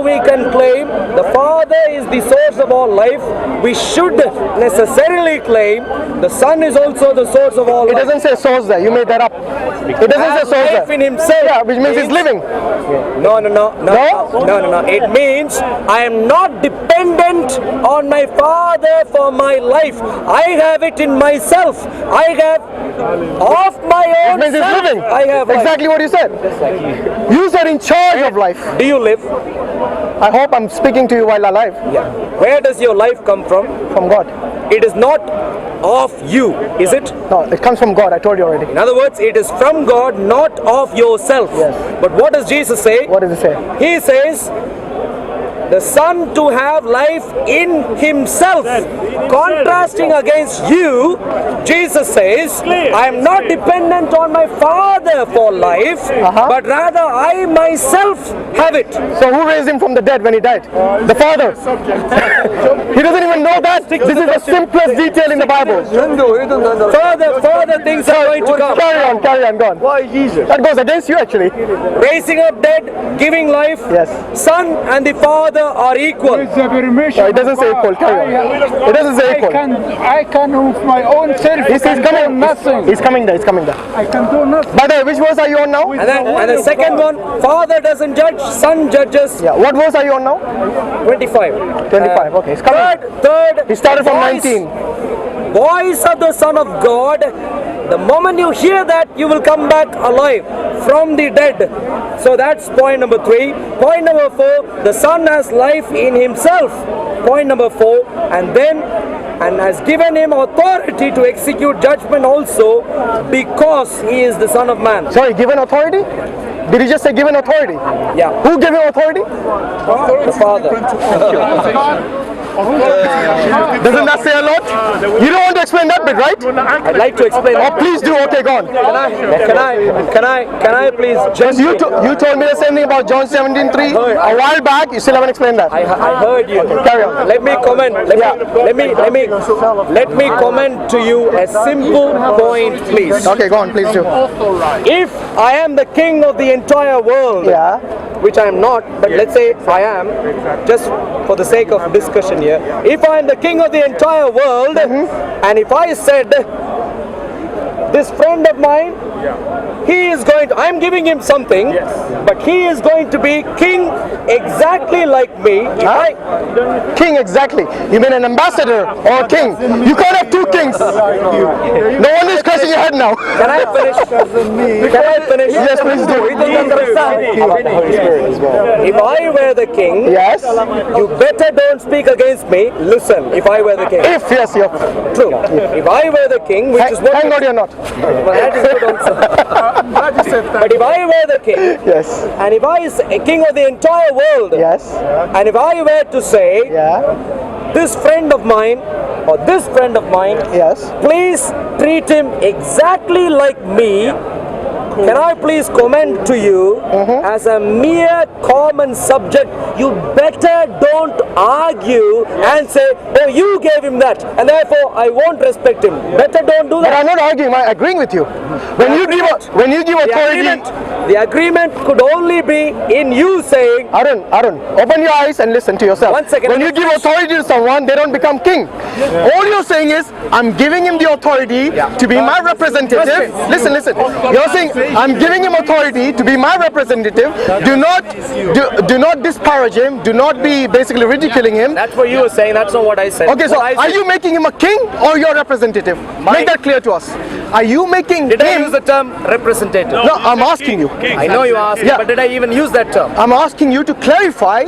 we can claim the Father is the source of all life, we should necessarily claim the Son is also the source of all life. It doesn't say source there. You made that up. It doesn't say source life there. in himself. Yeah, which means he's living. No. It means I am not dependent on my Father for my life. I have it in myself. I have of my own It means he's self. living. I have exactly what you said. You said in charge of life. Do you live? I hope I'm speaking to you while alive. Yeah. Where does your life come from? From God. It is not of you, is it? No, it comes from God. I told you already. In other words, it is from God, not of yourself. Yes. But what does Jesus say? What does it say? He says, the Son to have life in himself. Contrasting against you, Jesus says, I am not dependent on my Father for life, but rather I myself have it. So who raised him from the dead when he died? The Father. He doesn't even know that. This is the simplest detail in the Bible. Further things are going to come. Carry on, go on. Why Jesus? That goes against you actually. Raising up dead, giving life, Yes. Son and the Father are equal. It's a permission. No, it doesn't say equal. Carry on. It doesn't say equal. I can with my own self. He's coming. Nothing. He's coming there. He's coming there. I can do nothing. By the way, which verse are you on now? And the second one, Father doesn't judge, Son judges. Yeah. What verse are you on now? 25. 25. Okay. He's coming. Third. He started from voice, 19. Voice of the Son of God. The moment you hear that, you will come back alive from the dead. So that's point number 3. Point number 4, the Son has life in himself. Point number 4, and has given him authority to execute judgment also, because he is the Son of Man. Sorry, given authority? Did he just say given authority? Yeah. Who gave him authority? The Father. Doesn't that say a lot? You don't want to explain that bit, right? I'd like to explain. Oh, please do. Okay, go on. Can I please? Because you told me the same thing about John 17:3 a while back. You still haven't explained that. I heard you. Okay, carry on. Let me comment. Let me comment to you a simple point, please. Okay, go on, please do. If I am the king of the entire world, Yeah. which I am not, but let's say I am, just for the sake of discussion here, if I am the king of the entire world, and if I said, this friend of mine, he is going to, I'm giving him something, but he is going to be king exactly like me. King, exactly. You mean an ambassador or a king? You can't have two kings. No one is scratching your head now. Can I finish? Can I finish? Yes, please do. If I were the king, Yes. you better don't speak against me. Listen, if I were the king. If, yes, you're True. If I were the king, which is what... Thank God you're not. Well, that is good also. But if I were the king, Yes. and if I is a king of the entire world, Yes. and if I were to say, Yeah. this friend of mine, or this friend of mine, Yes. please treat him exactly like me, can I please comment to you as a mere common subject, you better don't argue and say, oh, you gave him that, and therefore I won't respect him. Better don't do But that. I'm not arguing. I'm agreeing with you. When you give authority, The agreement could only be in you saying, Arun, open your eyes and listen to yourself. 1 second. When you give authority to someone, they don't become king. All you're saying is, I'm giving him the authority to be my representative. Listen. You're saying, I'm giving him authority to be my representative. Do not disparage him. Do not be basically ridiculing him. that's what you were saying, that's not what I said. Okay, so are you making him a king or your representative? Make that clear to us. Are you making Did I him... use the term representative? No, I'm asking you. I know you asked, Yeah. but did I even use that term? I'm asking you to clarify,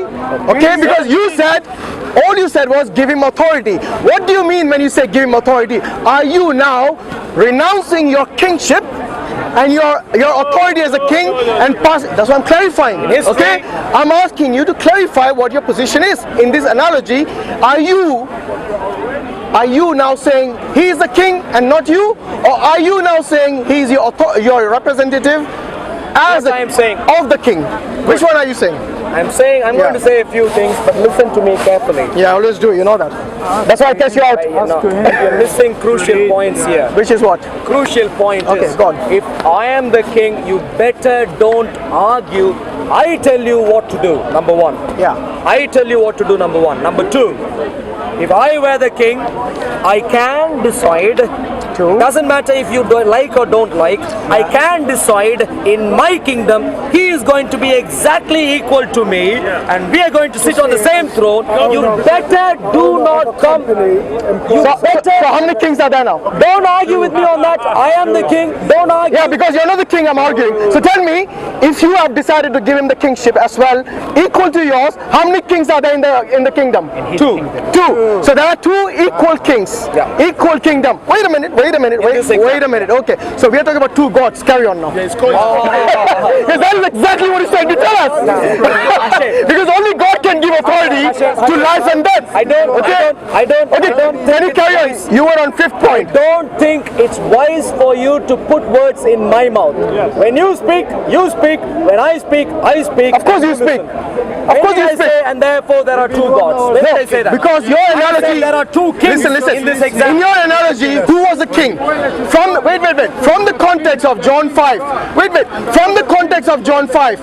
okay? Because you said, all you said was give him authority. What do you mean when you say give him authority? Are you now renouncing your kingship and your authority as a king and pass? That's what I'm clarifying. Okay? I'm asking you to clarify what your position is in this analogy. Are you now saying he is the king and not you, or are you now saying he is your representative as I am saying. of the king? Which one are you saying? I'm saying, I'm going to say a few things, but listen to me carefully. Yeah, I always do. You know that. That's why I test you out. You're missing crucial points here. Which is what? Crucial point Okay, is, go on. if I am the king, you better don't argue I tell you what to do, number one. Yeah. I tell you what to do, number one. Number two, if I were the king, I can decide. Doesn't matter if you don't like or don't like. I can decide in my kingdom, he is going to be exactly equal to me, and we are going to sit on the same throne. You better do not come. So how many kings are there now? Don't argue with me on that. I am the king. Don't argue. Yeah, because you're not the king, I'm arguing. So tell me, if you have decided to give him the kingship as well, equal to yours, how many kings are there in the kingdom? Two. Two. So there are two equal kings. Yeah. Equal kingdom. Wait a minute. Okay. So we are talking about two gods. Carry on now. Yes, Because that is exactly what he's trying to tell us. Because only God can give authority to life and death. I don't. Can you carry on? You were on 5th point. Don't think it's wise for you to put words in my mouth. When you speak, you speak. When I speak, I speak. Of course you speak. Of course you speak. Say, and therefore there are two gods. When I say that? Because your analogy, there are two kings listen, in this example. in your analogy, who was the king? From the context of John 5. From the context of John 5.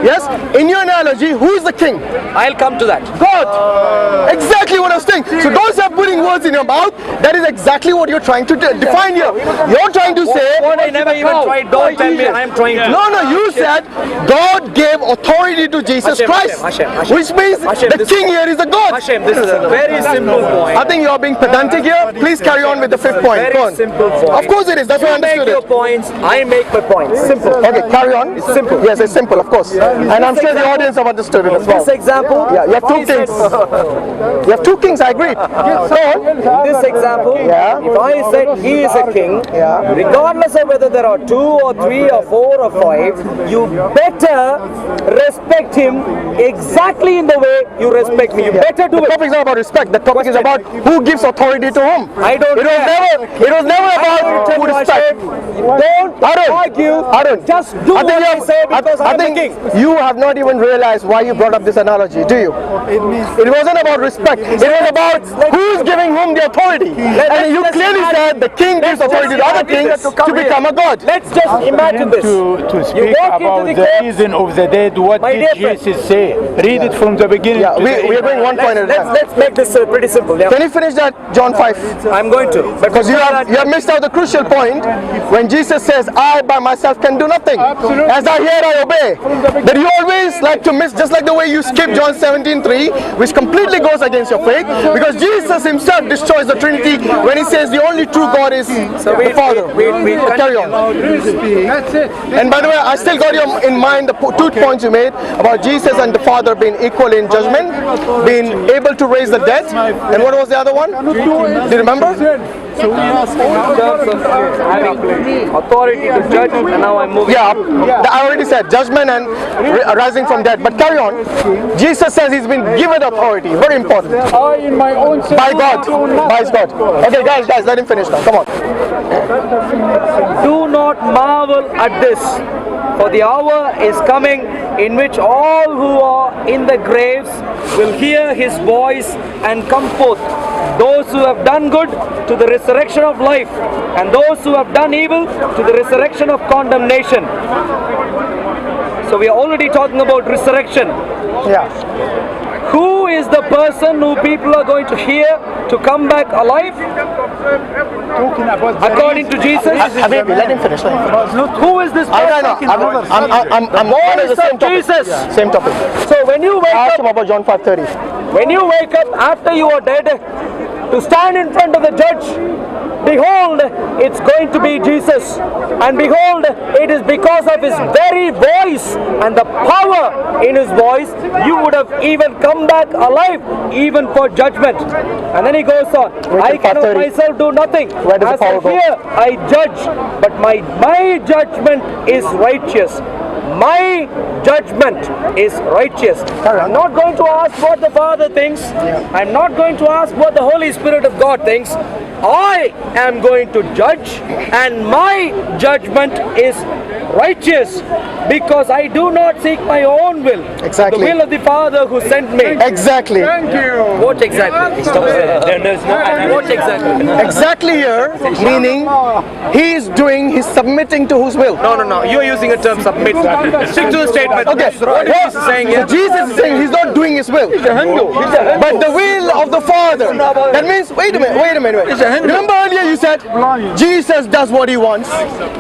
Yes? In your analogy, who is the king? I'll come to that. God. Exactly what I was saying. So don't start putting words in your mouth. That is exactly what you're trying to define here. You're trying to say, What I never even tried. Don't tell me I'm trying to. No, you said God gave authority to Jesus Christ. Hashim. Which means the king here is a God. Hashim, this is a very simple point. I think you're being pedantic here. Please carry on with the 5th point. Go Very on. simple point. Of course it is. That's why I You make understood your it. points, I make my points. Simple. Okay, carry on. It's simple. Yes, it's simple, of course. And I'm sure the audience have understood it as well. This example, Yeah, you have two he said- kings. You have two kings, I agree. Go on. In this example, Yeah. if I said he is a king, Yeah. regardless of whether there are 2 or 3 or 4 or 5, you better respect him exactly in the way you respect me. You better do The it. topic is not about respect. The topic is about who gives authority to whom. I don't care. It was never about who respect. Don't argue. Arun, Just do what I say because I'm the king. you have not even realized why you brought up this analogy, do you? It wasn't about respect. It was about who's giving whom the authority. And you clearly said the king gives authority to other kings to become a god. Let's just imagine this. To speak walk into about the the cave. reason of the dead, what My did dear friend. Jesus say? Read it from the beginning Yeah, to we the are going one point at a time. Let's make this pretty simple. Yeah. Can you finish that, John 5? I'm going to. Because you have missed out the crucial point when Jesus says, I by myself can do nothing. As I hear, I obey. That you always like to miss, just like the way you skip John 17:3, which completely goes against your faith, because Jesus himself destroys the Trinity when he says the only true God is the Father. Carry on. That's it. And by the way, I still got in mind the 2 points you made about Jesus and the Father being equal in judgment, being able to raise the dead. And what was the other one? Do you remember? So we ask in terms of having authority to judge, and now I'm moving. Yeah, I already said judgment and rising from dead. But carry on. Jesus says he's been given authority. Very important. I in my own self By God. By his God. Okay, guys, let him finish now. Come on. Do not marvel at this, for the hour is coming in which all who are in the graves will hear his voice and come forth. Those who have done good to the resurrection of life, and those who have done evil to the resurrection of condemnation. So we are already talking about resurrection. Yeah. Who is the person who people are going to hear to come back alive? talking about the According to Jesus? Habibi, let him finish. Who is this person? I'm Voice the same of topic. Jesus. Same topic. So when you wake Ask up, him about John 5:30. when you wake up after you are dead, to stand in front of the judge, behold, it's going to be Jesus. And behold, it is because of his very voice and the power in his voice, you would have even come back alive, even for judgment. And then he goes on, I cannot myself do nothing. Where does the As I power go? hear, I judge, but my judgment is righteous. My judgment is righteous. I'm not going to ask what the Father thinks. I'm not going to ask what the Holy Spirit of God thinks. I am going to judge, and my judgment is righteous because I do not seek my own will. Exactly. The will of the Father who sent me. Exactly. Thank you. What exactly? What exactly? Exactly here, meaning he is doing, he's submitting to whose will? No. You are using a term submit. Stick to the statement. Okay. What is Jesus saying here? Jesus is saying he's not doing his will, but the will of the Father. That means, wait a minute. Remember earlier you said Jesus does what he wants.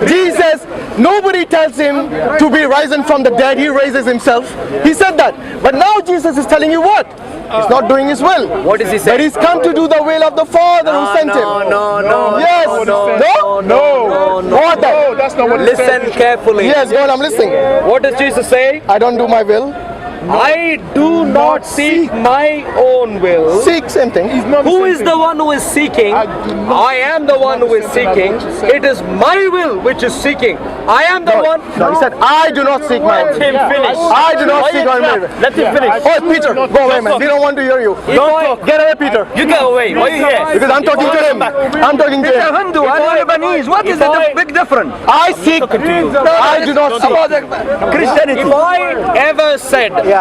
Jesus, nobody tells him to be risen from the dead. He raises himself. He said that. But now Jesus is telling you what? He's not doing his will. What is he saying? But he's come to do the will of the Father who sent him. No. Yes. No. What then? No, that's not what he said. Listen carefully. Yes, God, I'm listening. What does Jesus say? I don't do my will. I do not seek my own will. Seek, same thing. Who is the one who is seeking? I am the one who is seeking. It is my will which is seeking. I am the one. No, he said, I do not seek my will. I do not seek my will. Let him finish. Oh, Peter, go away, man. We don't want to hear you. Don't talk. Get away, Peter. You go away. Why are you here? Because I'm talking to him. I'm talking to him. Hindu, I'm Lebanese. What is the big difference? I seek. I do not seek. Christianity. If I ever said, Yeah.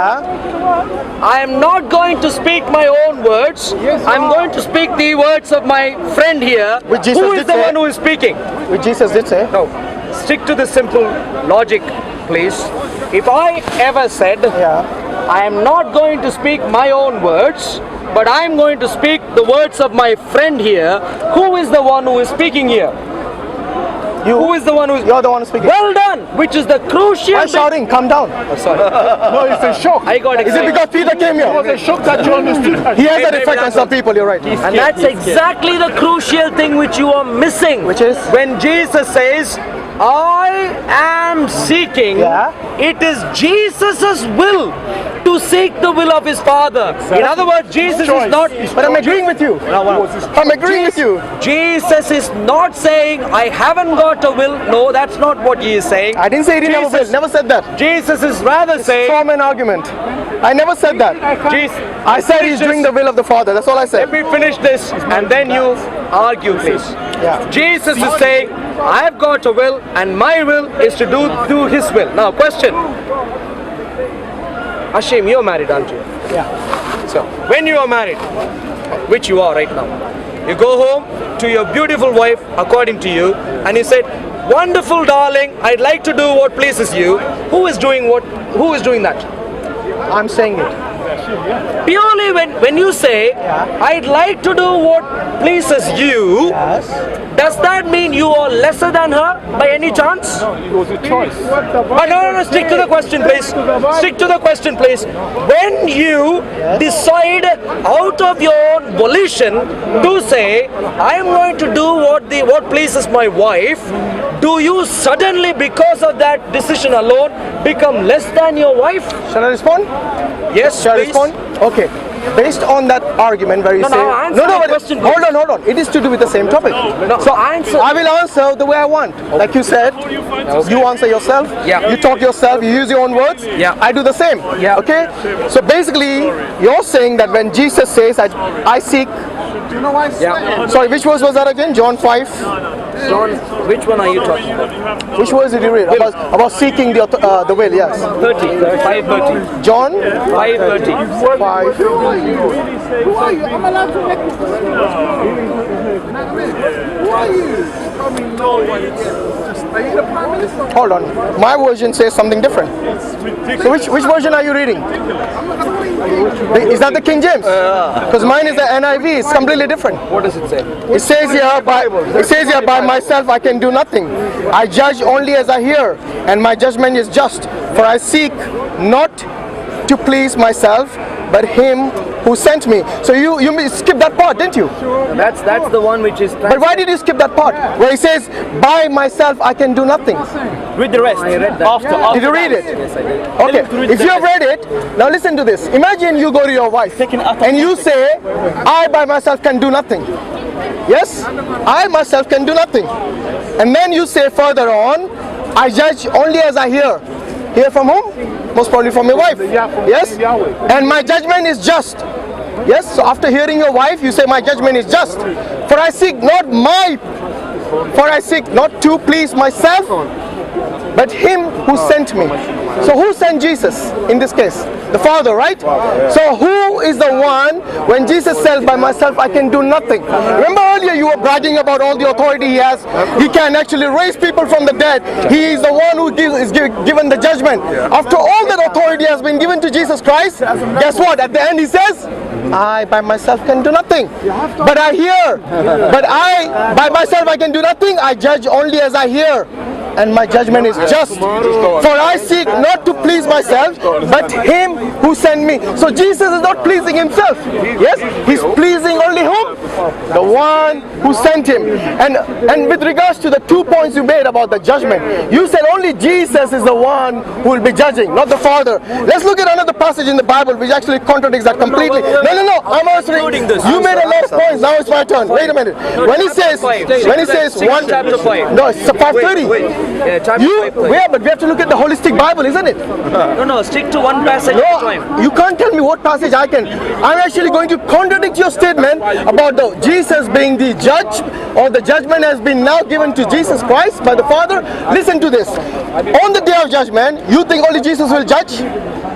I am not going to speak my own words, I'm going to speak the words of my friend here. Which Jesus Who is did the say. one who is speaking? Which Jesus did say. No. Stick to the simple logic, please. If I ever said, Yeah. I am not going to speak my own words, but I am going to speak the words of my friend here, who is the one who is speaking here? Who is the one who is... You're the one speaking. Well done! Which is the crucial... Why shouting? Calm down. Sorry. No, it's a shock. I got Is excited. it because Peter came It was a here? shock that you understood. He has an effect on some people, you're right. And that's exactly the crucial thing which you are missing. Which is? When Jesus says, I am seeking, Yeah. it is Jesus' will to seek the will of his Father. In other words, Jesus is not... But I'm agreeing with you. I'm agreeing with you. Jesus is not saying, I haven't got a will. No, that's not what he is saying. I didn't say he didn't have a will. Never said that. Jesus is rather saying... Form an argument. I never said that. I said he's doing the will of the Father. That's all I said. Let me finish this and then you argue, please. Yeah. Jesus is saying, I have got a will and my will is to do his will. Now, question. Hashim, you're married, aren't you? Yeah. So, when you are married, which you are right now, you go home to your beautiful wife, according to you, and you said, wonderful darling, I'd like to do what pleases you. Who is doing what? Who is doing that? I'm saying it. Purely when you say, I'd like to do what pleases you, does that mean you are lesser than her by any chance? It was a choice. No, stick to the question, please. Stick to the question, please. When you decide out of your own volition to say, I am going to do what pleases my wife, do you suddenly, because of that decision alone, become less than your wife? Shall I respond? Yes, Shall I please. respond? Okay. Based on that argument where you say... answer my but question, hold on. It is to do with the same topic. So answer. I will answer the way I want. Like you said, you answer yourself. Yeah. You talk yourself. You use your own words. Yeah. I do the same. Yeah. Okay. So basically, you're saying that when Jesus says, "I seek," Yeah. sorry, which verse was that again? John 5. John, which one are you talking about? Which verse did you read? About seeking the will. Yes. 30. 5:30. John 5:30. 5. Who are you? I'm allowed to make this question. Who are you? I mean, no, are you the Prime Minister? Hold on. My version says something different. So which version are you reading? Is that the King James? Because mine is the NIV. It's completely different. What does it say? It says here, by myself I can do nothing. I judge only as I hear, and my judgment is just. For I seek not to please myself, but him who sent me. So you skipped that part, didn't you? That's the one which is... But why did you skip that part where he says, by myself I can do nothing? Read the rest. I read that. Did you read it? Yes, I did. Okay, if you have read it, now listen to this. Imagine you go to your wife and you say, I by myself can do nothing. Yes, I myself can do nothing. And then you say further on, I judge only as I hear. Hear from whom? Most probably from your wife. Yes? And my judgment is just. Yes, so after hearing your wife, you say my judgment is just. For I seek not to please myself, but him who sent me. So who sent Jesus in this case? The Father, right? So who is the one when Jesus says, by myself I can do nothing? Remember earlier you were bragging about all the authority he has. He can actually raise people from the dead. He is the one who is given the judgment. After all that authority has been given to Jesus Christ, guess what? At the end he says, I by myself can do nothing. But I hear. But I by myself I can do nothing. I judge only as I hear. And my judgment is just. For I seek not to please myself, but him who sent me. So Jesus is not pleasing himself. Yes, he's pleasing only whom? The one who sent him. And with regards to the 2 points you made about the judgment, you said only Jesus is the one who will be judging, not the Father. Let's look at another passage in the Bible which actually contradicts that completely. No, I'm answering. You made a lot of points. Now it's my turn. Wait a minute. When he says one, no, it's 5:30. Yeah, but we have to look at the holistic Bible, isn't it? No, stick to one passage at a time. You can't tell me what passage I can. I'm actually going to contradict your statement about the Jesus being the judge, or the judgment has been now given to Jesus Christ by the Father. Listen to this. On the day of judgment, you think only Jesus will judge?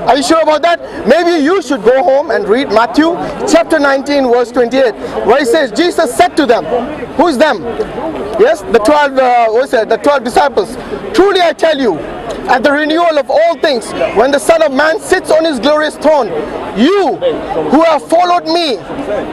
Are you sure about that? Maybe you should go home and read Matthew chapter 19 verse 28, where he says, Jesus said to them, who's them? Yes, the 12 disciples. Truly I tell you, at the renewal of all things, when the Son of Man sits on his glorious throne, you who have followed me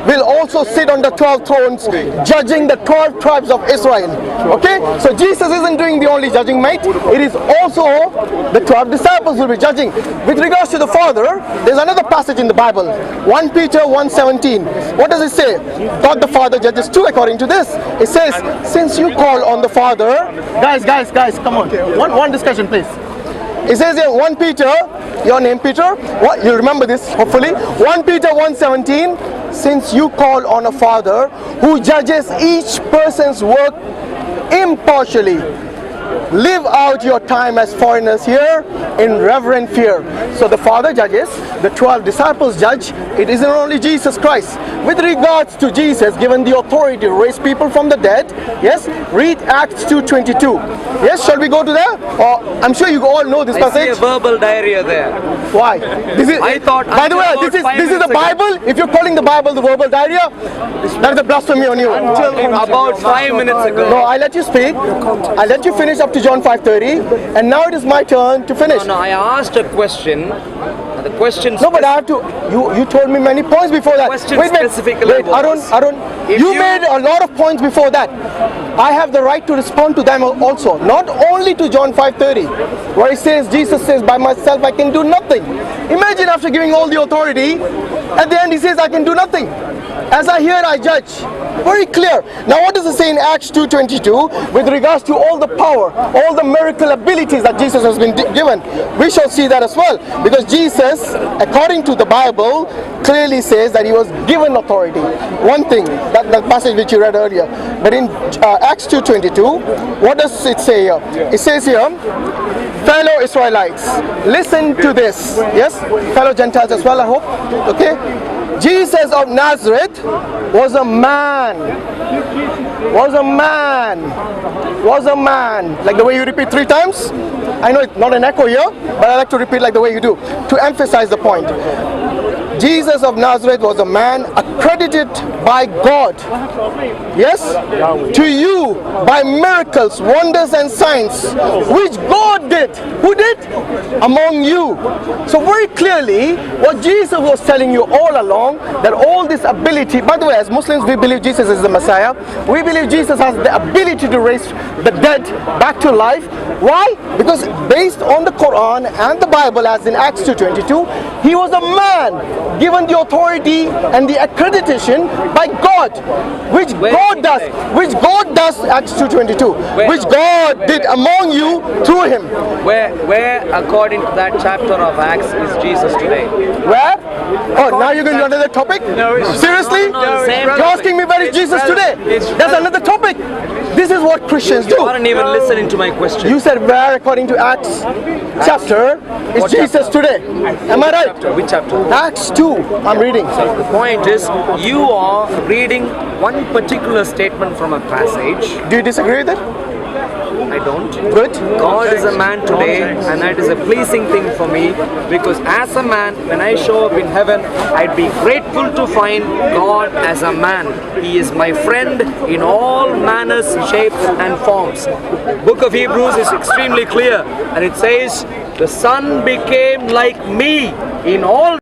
will also sit on the 12 thrones, judging the 12 tribes of Israel. Okay, so Jesus isn't doing the only judging, mate. It is also the 12 disciples will be judging. With regards to the Father, there's another passage in the Bible, 1 Peter 1:17. What does it say? God the Father judges too, according to this. It says, since you call on the Father, guys, come on, one discussion please. It says here 1 Peter, your name Peter, what you remember this hopefully, 1 Peter 1:17, since you call on a Father who judges each person's work impartially, live out your time as foreigners here in reverent fear. So the Father judges, the 12 disciples judge. It isn't only Jesus Christ. With regards to Jesus given the authority to raise people from the dead, yes, read Acts 2:22. Yes, shall we go to there? Or I'm sure you all know this passage. I see a verbal diarrhea there. Why? This is, I thought. By the way, this is the Bible. If you're calling the Bible the verbal diarrhea, that is a blasphemy on you. About 5 minutes ago. No, I let you speak. I let you finish up to John 5:30, and now it is my turn to finish. No, I asked a question. The question. No, but I have to. You told me many points before that. Wait, Arun. You made a lot of points before that. I have the right to respond to them also. Not only to John 5:30, where it says, Jesus says, by myself I can do nothing. Imagine after giving all the authority, at the end he says I can do nothing. As I hear, I judge. Very clear. Now what does it say in Acts 2:22 with regards to all the power, all the miracle abilities that Jesus has been given? We shall see that as well. Because Jesus, according to the Bible, clearly says that he was given authority. One thing, that passage which you read earlier. But in Acts 2:22, what does it say here? It says here, fellow Israelites, listen to this. Yes? Fellow Gentiles as well, I hope. Okay? Jesus of Nazareth was a man. Like the way you repeat 3 times. I know it's not an echo here, but I like to repeat like the way you do, to emphasize the point. Jesus of Nazareth was a man accredited by God, yes, to you by miracles, wonders and signs, which God did. Who did? Among you. So very clearly, what Jesus was telling you all along, that all this ability, by the way, as Muslims we believe Jesus is the Messiah. We believe Jesus has the ability to raise the dead back to life. Why? Because based on the Quran and the Bible, as in Acts 2:22, he was a man given the authority and the accreditation by God, which God does, Acts 2:22, which God did among you through him. Where according to that chapter of Acts is Jesus today? Where? Oh, now you're going to another topic? Seriously? You're asking me where is Jesus today? That's another topic. This is what Christians do. You aren't even listening to my question. You said where according to Acts chapter is Jesus today. Am I right? Which chapter? Acts 2. I'm reading. The point is, you are reading one particular statement from a passage. Do you disagree with it? I don't. Good. God is a man today, and that is a pleasing thing for me, because as a man, when I show up in heaven, I'd be grateful to find God as a man. He is my friend in all manners, shapes and forms. Book of Hebrews is extremely clear, and it says, the Son became like me in all